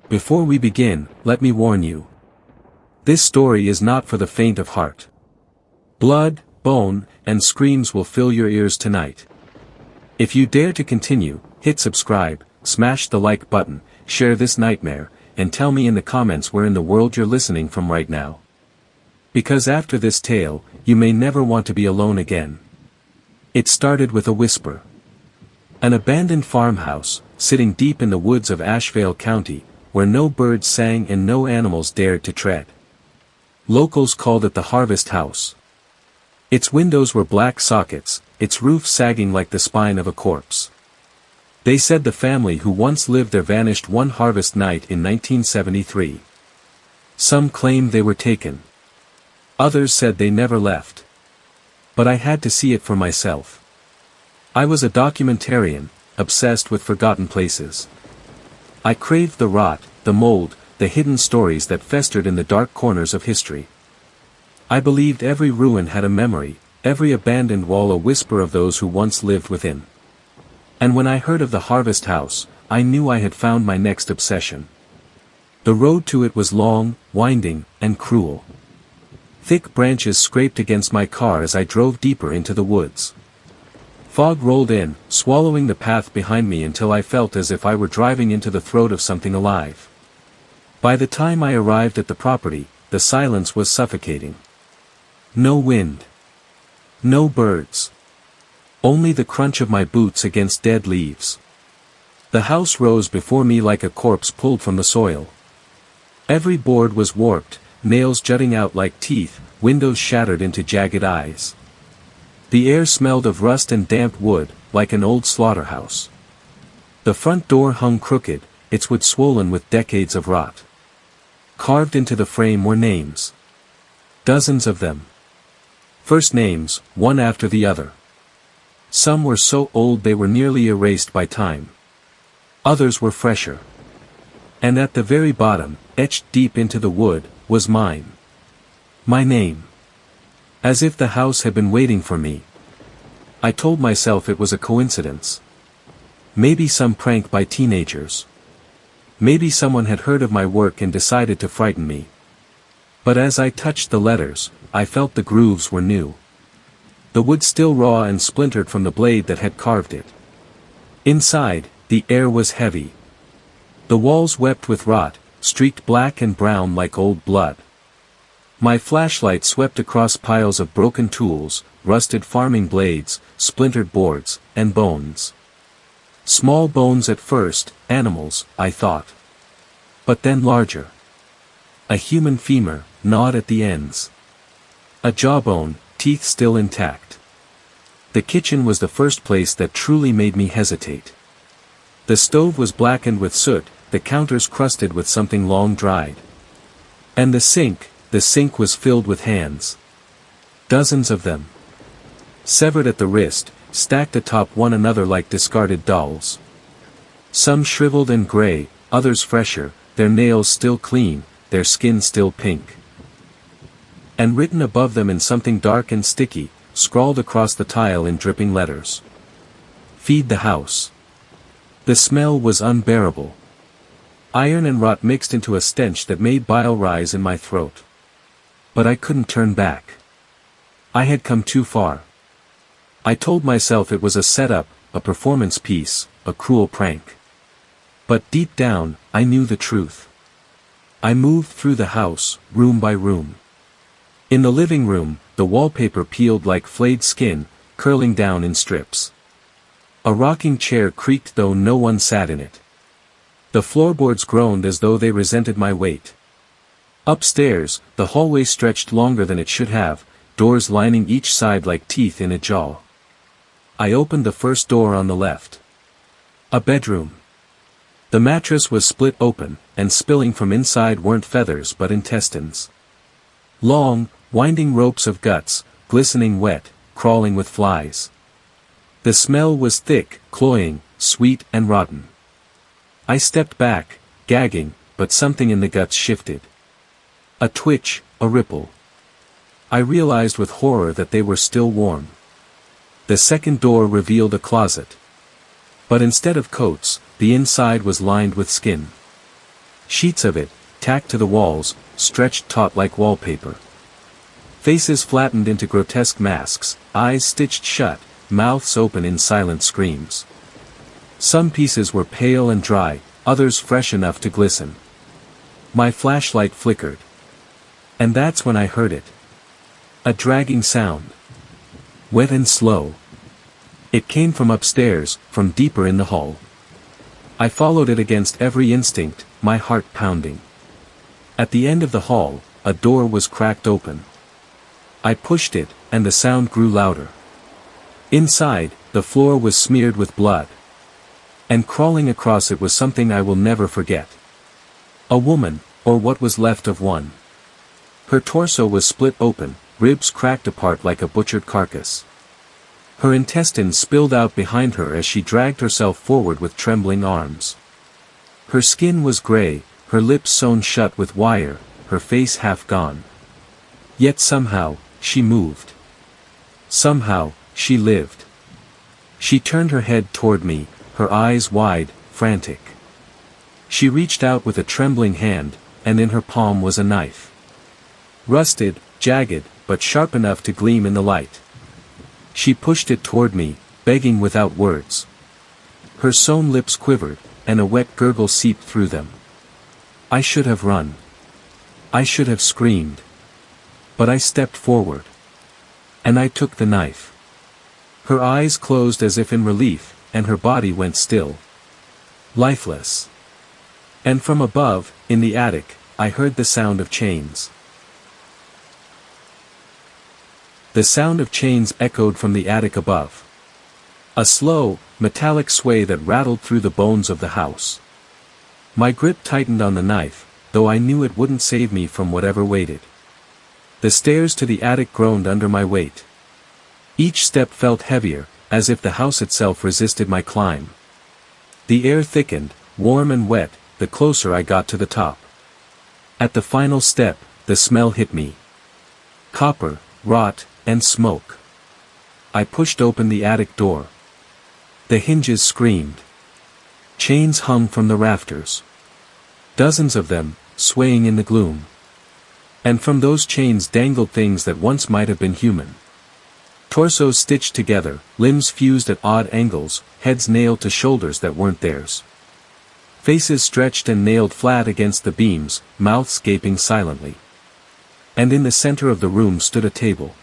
Before we begin, let me warn you. This story is not for the faint of heart. Blood, bone, and screams will fill your ears tonight. If you dare to continue, hit subscribe, smash the like button, share this nightmare, and tell me in the comments where in the world you're listening from right now. Because after this tale, you may never want to be alone again. It started with a whisper. An abandoned farmhouse, sitting deep in the woods of Asheville County, where no birds sang and no animals dared to tread. Locals called it the Harvest House. Its windows were black sockets, its roof sagging like the spine of a corpse. They said the family who once lived there vanished one harvest night in 1973. Some claimed they were taken. Others said they never left. But I had to see it for myself. I was a documentarian, obsessed with forgotten places. I craved the rot, the mold, the hidden stories that festered in the dark corners of history. I believed every ruin had a memory, every abandoned wall a whisper of those who once lived within. And when I heard of the Harvest House, I knew I had found my next obsession. The road to it was long, winding, and cruel. Thick branches scraped against my car as I drove deeper into the woods. Fog rolled in, swallowing the path behind me until I felt as if I were driving into the throat of something alive. By the time I arrived at the property, the silence was suffocating. No wind. No birds. Only the crunch of my boots against dead leaves. The house rose before me like a corpse pulled from the soil. Every board was warped, nails jutting out like teeth, windows shattered into jagged eyes. The air smelled of rust and damp wood, like an old slaughterhouse. The front door hung crooked, its wood swollen with decades of rot. Carved into the frame were names. Dozens of them. First names, one after the other. Some were so old they were nearly erased by time. Others were fresher. And at the very bottom, etched deep into the wood, was mine. My name. As if the house had been waiting for me. I told myself it was a coincidence. Maybe some prank by teenagers. Maybe someone had heard of my work and decided to frighten me. But as I touched the letters, I felt the grooves were new. The wood still raw and splintered from the blade that had carved it. Inside, the air was heavy. The walls wept with rot, streaked black and brown like old blood. My flashlight swept across piles of broken tools, rusted farming blades, splintered boards, and bones. Small bones at first, animals, I thought. But then larger. A human femur, gnawed at the ends. A jawbone, teeth still intact. The kitchen was the first place that truly made me hesitate. The stove was blackened with soot, the counters crusted with something long dried. And the sink was filled with hands. Dozens of them. Severed at the wrist, stacked atop one another like discarded dolls. Some shriveled and gray, others fresher, their nails still clean, their skin still pink. And written above them in something dark and sticky, scrawled across the tile in dripping letters. Feed the house. The smell was unbearable. Iron and rot mixed into a stench that made bile rise in my throat. But I couldn't turn back. I had come too far. I told myself it was a setup, a performance piece, a cruel prank. But deep down, I knew the truth. I moved through the house, room by room. In the living room, the wallpaper peeled like flayed skin, curling down in strips. A rocking chair creaked though no one sat in it. The floorboards groaned as though they resented my weight. Upstairs, the hallway stretched longer than it should have, doors lining each side like teeth in a jaw. I opened the first door on the left. A bedroom. The mattress was split open, and spilling from inside weren't feathers but intestines. Long, winding ropes of guts, glistening wet, crawling with flies. The smell was thick, cloying, sweet and rotten. I stepped back, gagging, but something in the guts shifted. A twitch, a ripple. I realized with horror that they were still warm. The second door revealed a closet. But instead of coats, the inside was lined with skin. Sheets of it, tacked to the walls, stretched taut like wallpaper. Faces flattened into grotesque masks, eyes stitched shut, mouths open in silent screams. Some pieces were pale and dry, others fresh enough to glisten. My flashlight flickered. And that's when I heard it. A dragging sound. Wet and slow. It came from upstairs, from deeper in the hall. I followed it against every instinct, my heart pounding. At the end of the hall, a door was cracked open. I pushed it, and the sound grew louder. Inside, the floor was smeared with blood. And crawling across it was something I will never forget. A woman, or what was left of one. Her torso was split open, ribs cracked apart like a butchered carcass. Her intestines spilled out behind her as she dragged herself forward with trembling arms. Her skin was gray, her lips sewn shut with wire, her face half gone. Yet somehow, she moved. Somehow, she lived. She turned her head toward me, her eyes wide, frantic. She reached out with a trembling hand, and in her palm was a knife. Rusted, jagged, but sharp enough to gleam in the light. She pushed it toward me, begging without words. Her sewn lips quivered, and a wet gurgle seeped through them. I should have run. I should have screamed. But I stepped forward. And I took the knife. Her eyes closed as if in relief, and her body went still. Lifeless. And from above, in the attic, I heard the sound of chains. The sound of chains echoed from the attic above. A slow, metallic sway that rattled through the bones of the house. My grip tightened on the knife, though I knew it wouldn't save me from whatever waited. The stairs to the attic groaned under my weight. Each step felt heavier, as if the house itself resisted my climb. The air thickened, warm and wet, the closer I got to the top. At the final step, the smell hit me. Copper, rot, and smoke. I pushed open the attic door. The hinges screamed. Chains hung from the rafters. Dozens of them, swaying in the gloom. And from those chains dangled things that once might have been human. Torsos stitched together, limbs fused at odd angles, heads nailed to shoulders that weren't theirs. Faces stretched and nailed flat against the beams, mouths gaping silently. And in the center of the room stood a table.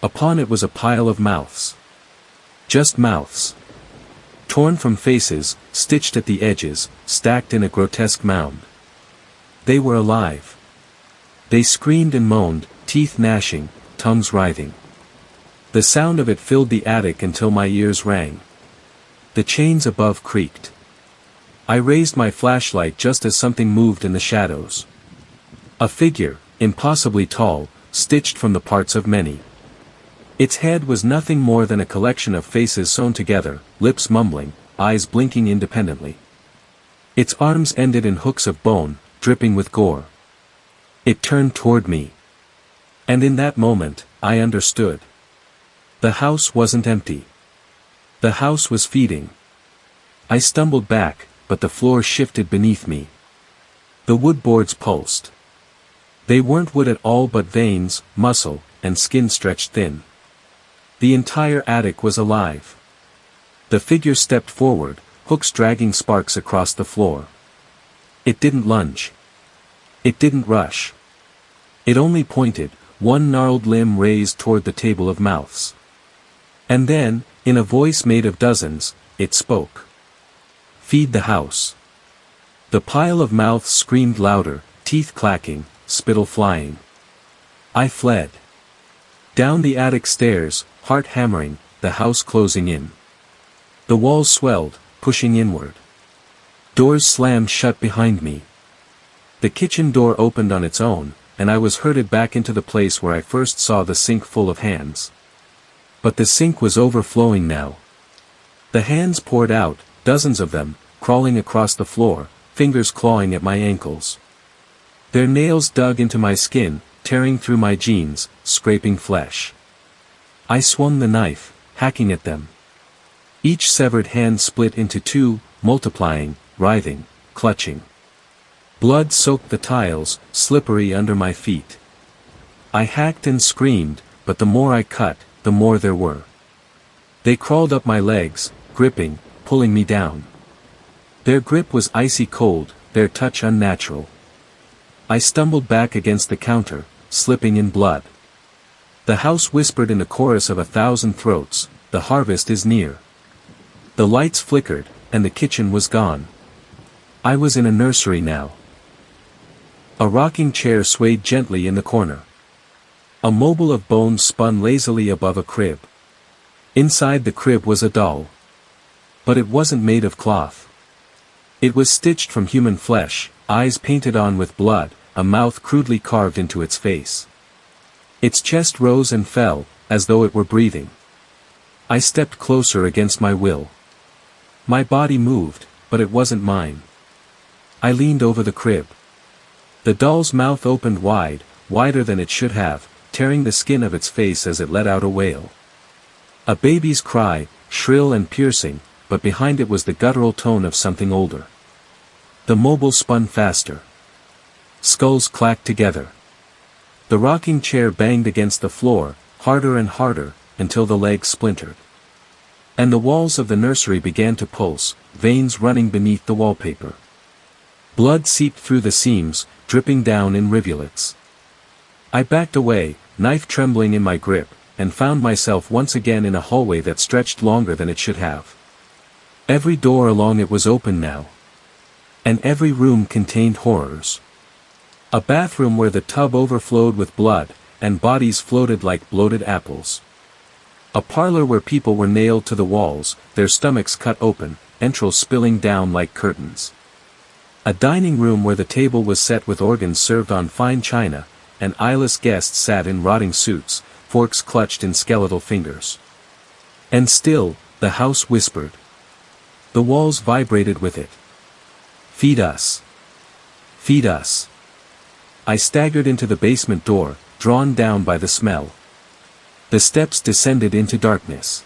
Upon it was a pile of mouths. Just mouths. Torn from faces, stitched at the edges, stacked in a grotesque mound. They were alive. They screamed and moaned, teeth gnashing, tongues writhing. The sound of it filled the attic until my ears rang. The chains above creaked. I raised my flashlight just as something moved in the shadows. A figure, impossibly tall, stitched from the parts of many. Its head was nothing more than a collection of faces sewn together, lips mumbling, eyes blinking independently. Its arms ended in hooks of bone, dripping with gore. It turned toward me. And in that moment, I understood. The house wasn't empty. The house was feeding. I stumbled back, but the floor shifted beneath me. The wood boards pulsed. They weren't wood at all but veins, muscle, and skin stretched thin. The entire attic was alive. The figure stepped forward, hooks dragging sparks across the floor. It didn't lunge. It didn't rush. It only pointed, one gnarled limb raised toward the table of mouths. And then, in a voice made of dozens, it spoke. Feed the house. The pile of mouths screamed louder, teeth clacking, spittle flying. I fled. Down the attic stairs, heart hammering, the house closing in. The walls swelled, pushing inward. Doors slammed shut behind me. The kitchen door opened on its own, and I was herded back into the place where I first saw the sink full of hands. But the sink was overflowing now. The hands poured out, dozens of them, crawling across the floor, fingers clawing at my ankles. Their nails dug into my skin, tearing through my jeans, scraping flesh. I swung the knife, hacking at them. Each severed hand split into two, multiplying, writhing, clutching. Blood soaked the tiles, slippery under my feet. I hacked and screamed, but the more I cut, the more there were. They crawled up my legs, gripping, pulling me down. Their grip was icy cold, their touch unnatural. I stumbled back against the counter, slipping in blood. The house whispered in a chorus of 1,000 throats, "The harvest is near." The lights flickered, and the kitchen was gone. I was in a nursery now. A rocking chair swayed gently in the corner. A mobile of bones spun lazily above a crib. Inside the crib was a doll. But it wasn't made of cloth. It was stitched from human flesh, eyes painted on with blood, a mouth crudely carved into its face. Its chest rose and fell, as though it were breathing. I stepped closer against my will. My body moved, but it wasn't mine. I leaned over the crib. The doll's mouth opened wide, wider than it should have, tearing the skin of its face as it let out a wail. A baby's cry, shrill and piercing, but behind it was the guttural tone of something older. The mobile spun faster. Skulls clacked together. The rocking chair banged against the floor, harder and harder, until the legs splintered. And the walls of the nursery began to pulse, veins running beneath the wallpaper. Blood seeped through the seams, dripping down in rivulets. I backed away, knife trembling in my grip, and found myself once again in a hallway that stretched longer than it should have. Every door along it was open now. And every room contained horrors. A bathroom where the tub overflowed with blood, and bodies floated like bloated apples. A parlor where people were nailed to the walls, their stomachs cut open, entrails spilling down like curtains. A dining room where the table was set with organs served on fine china, and eyeless guests sat in rotting suits, forks clutched in skeletal fingers. And still, the house whispered. The walls vibrated with it. "Feed us. Feed us." I staggered into the basement door, drawn down by the smell. The steps descended into darkness.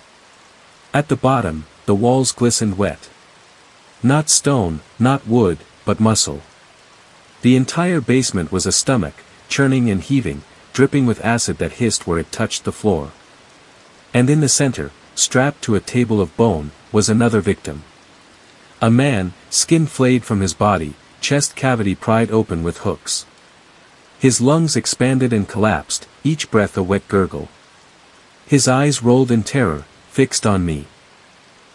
At the bottom, the walls glistened wet. Not stone, not wood, but muscle. The entire basement was a stomach, churning and heaving, dripping with acid that hissed where it touched the floor. And in the center, strapped to a table of bone, was another victim. A man, skin flayed from his body, chest cavity pried open with hooks. His lungs expanded and collapsed, each breath a wet gurgle. His eyes rolled in terror, fixed on me.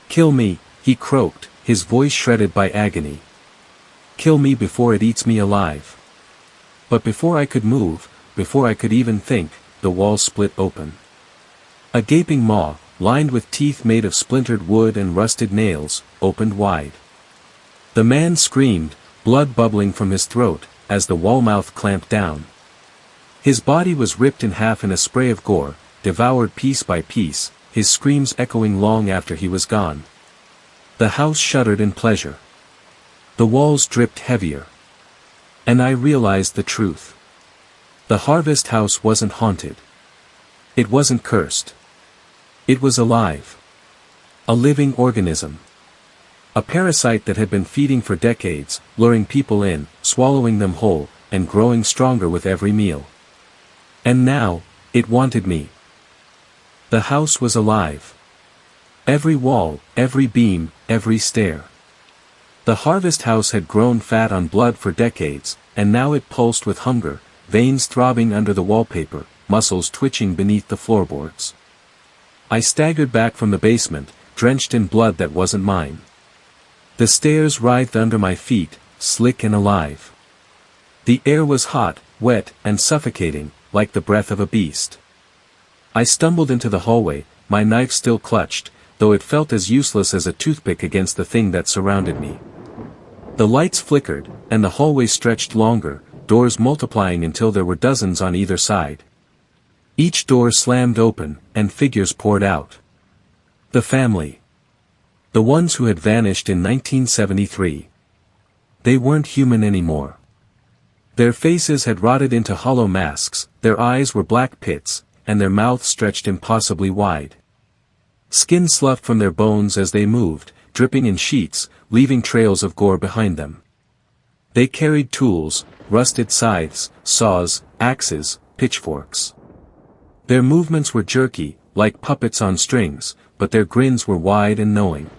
"Kill me," he croaked, his voice shredded by agony. "Kill me before it eats me alive." But before I could move, before I could even think, the wall split open. A gaping maw, lined with teeth made of splintered wood and rusted nails, opened wide. The man screamed, blood bubbling from his throat, as the wall mouth clamped down. His body was ripped in half in a spray of gore, devoured piece by piece, his screams echoing long after he was gone. The house shuddered in pleasure. The walls dripped heavier. And I realized the truth. The harvest house wasn't haunted. It wasn't cursed. It was alive. A living organism. A parasite that had been feeding for decades, luring people in, swallowing them whole, and growing stronger with every meal. And now, it wanted me. The house was alive. Every wall, every beam, every stair. The harvest house had grown fat on blood for decades, and now it pulsed with hunger, veins throbbing under the wallpaper, muscles twitching beneath the floorboards. I staggered back from the basement, drenched in blood that wasn't mine. The stairs writhed under my feet, slick and alive. The air was hot, wet, and suffocating, like the breath of a beast. I stumbled into the hallway, my knife still clutched, though it felt as useless as a toothpick against the thing that surrounded me. The lights flickered, and the hallway stretched longer, doors multiplying until there were dozens on either side. Each door slammed open, and figures poured out. The family. The ones who had vanished in 1973. They weren't human anymore. Their faces had rotted into hollow masks, their eyes were black pits, and their mouths stretched impossibly wide. Skin sloughed from their bones as they moved, dripping in sheets, leaving trails of gore behind them. They carried tools, rusted scythes, saws, axes, pitchforks. Their movements were jerky, like puppets on strings, but their grins were wide and knowing.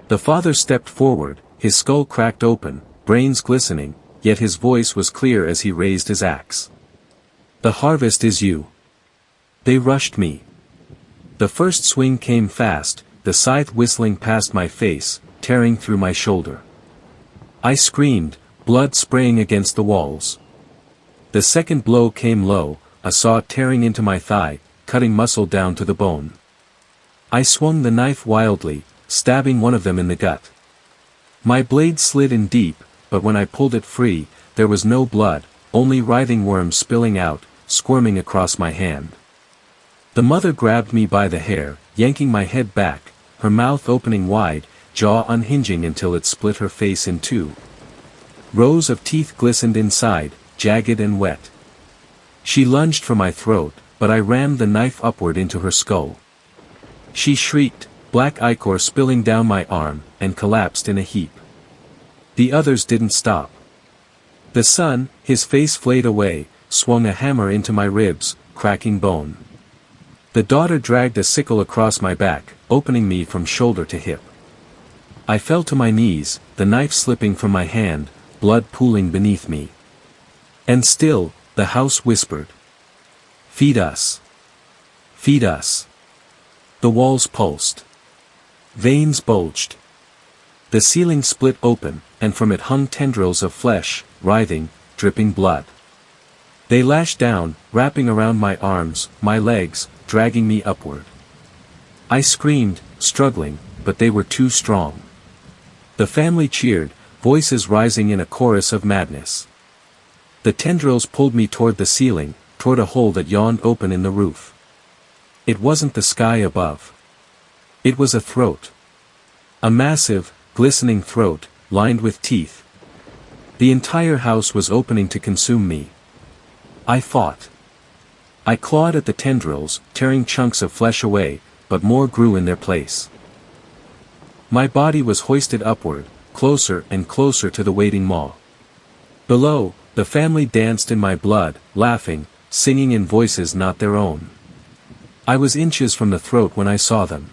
The father stepped forward, his skull cracked open, brains glistening, yet his voice was clear as he raised his axe. "The harvest is you." They rushed me. The first swing came fast, the scythe whistling past my face, tearing through my shoulder. I screamed, blood spraying against the walls. The second blow came low, a saw tearing into my thigh, cutting muscle down to the bone. I swung the knife wildly, stabbing one of them in the gut. My blade slid in deep, but when I pulled it free, there was no blood, only writhing worms spilling out, squirming across my hand. The mother grabbed me by the hair, yanking my head back, her mouth opening wide, jaw unhinging until it split her face in two. Rows of teeth glistened inside, jagged and wet. She lunged for my throat, but I rammed the knife upward into her skull. She shrieked, black ichor spilling down my arm, and collapsed in a heap. The others didn't stop. The son, his face flayed away, swung a hammer into my ribs, cracking bone. The daughter dragged a sickle across my back, opening me from shoulder to hip. I fell to my knees, the knife slipping from my hand, blood pooling beneath me. And still, the house whispered. "Feed us. Feed us." The walls pulsed. Veins bulged. The ceiling split open, and from it hung tendrils of flesh, writhing, dripping blood. They lashed down, wrapping around my arms, my legs, dragging me upward. I screamed, struggling, but they were too strong. The family cheered, voices rising in a chorus of madness. The tendrils pulled me toward the ceiling, toward a hole that yawned open in the roof. It wasn't the sky above. It was a throat. A massive, glistening throat, lined with teeth. The entire house was opening to consume me. I fought. I clawed at the tendrils, tearing chunks of flesh away, but more grew in their place. My body was hoisted upward, closer and closer to the waiting maw. Below, the family danced in my blood, laughing, singing in voices not their own. I was inches from the throat when I saw them.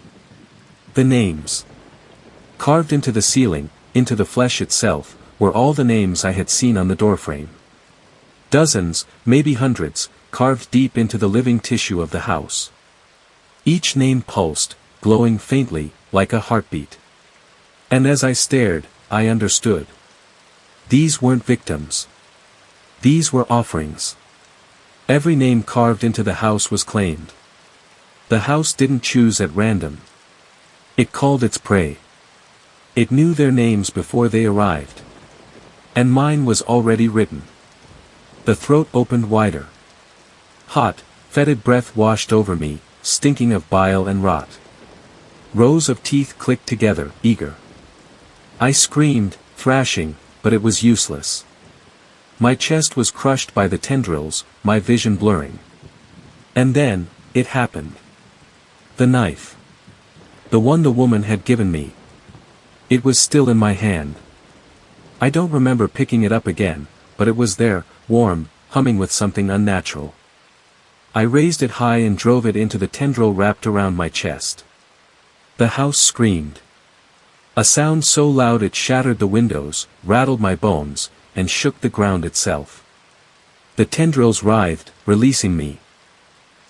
The names. Carved into the ceiling, into the flesh itself, were all the names I had seen on the doorframe. Dozens, maybe hundreds, carved deep into the living tissue of the house. Each name pulsed, glowing faintly, like a heartbeat. And as I stared, I understood. These weren't victims. These were offerings. Every name carved into the house was claimed. The house didn't choose at random. It called its prey. It knew their names before they arrived. And mine was already written. The throat opened wider. Hot, fetid breath washed over me, stinking of bile and rot. Rows of teeth clicked together, eager. I screamed, thrashing, but it was useless. My chest was crushed by the tendrils, my vision blurring. And then, it happened. The knife. The one the woman had given me. It was still in my hand. I don't remember picking it up again, but it was there, warm, humming with something unnatural. I raised it high and drove it into the tendril wrapped around my chest. The house screamed. A sound so loud it shattered the windows, rattled my bones, and shook the ground itself. The tendrils writhed, releasing me.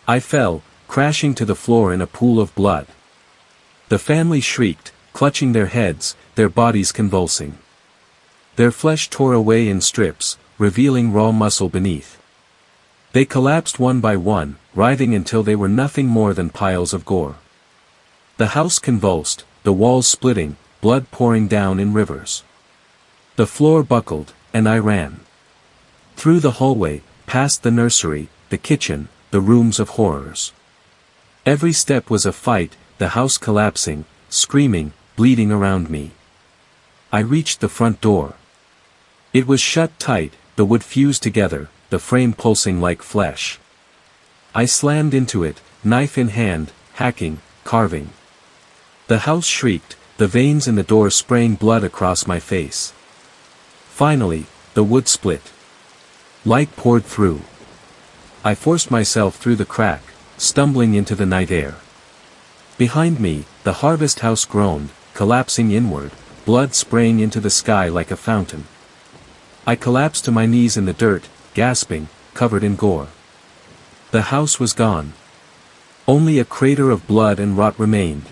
I fell, crashing to the floor in a pool of blood. The family shrieked, clutching their heads, their bodies convulsing. Their flesh tore away in strips, revealing raw muscle beneath. They collapsed one by one, writhing until they were nothing more than piles of gore. The house convulsed, the walls splitting, blood pouring down in rivers. The floor buckled, and I ran. Through the hallway, past the nursery, the kitchen, the rooms of horrors. Every step was a fight, the house collapsing, screaming, bleeding around me. I reached the front door. It was shut tight, the wood fused together, the frame pulsing like flesh. I slammed into it, knife in hand, hacking, carving. The house shrieked, the veins in the door spraying blood across my face. Finally, the wood split. Light poured through. I forced myself through the crack, stumbling into the night air. Behind me, the harvest house groaned, collapsing inward, blood spraying into the sky like a fountain. I collapsed to my knees in the dirt, gasping, covered in gore. The house was gone. Only a crater of blood and rot remained.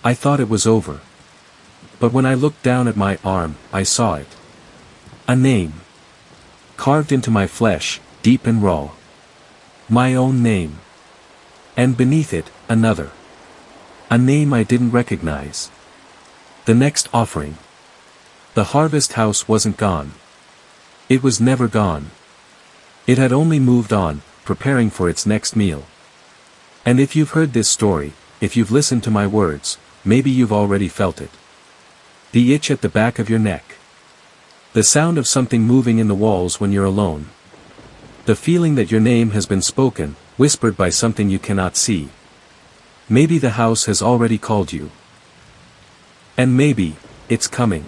I thought it was over. But when I looked down at my arm, I saw it. A name. Carved into my flesh, deep and raw. My own name. And beneath it, another. A name I didn't recognize. The next offering. The harvest house wasn't gone. It was never gone. It had only moved on, preparing for its next meal. And if you've heard this story, if you've listened to my words, maybe you've already felt it. The itch at the back of your neck. The sound of something moving in the walls when you're alone. The feeling that your name has been spoken, whispered by something you cannot see. Maybe the house has already called you. And maybe, it's coming.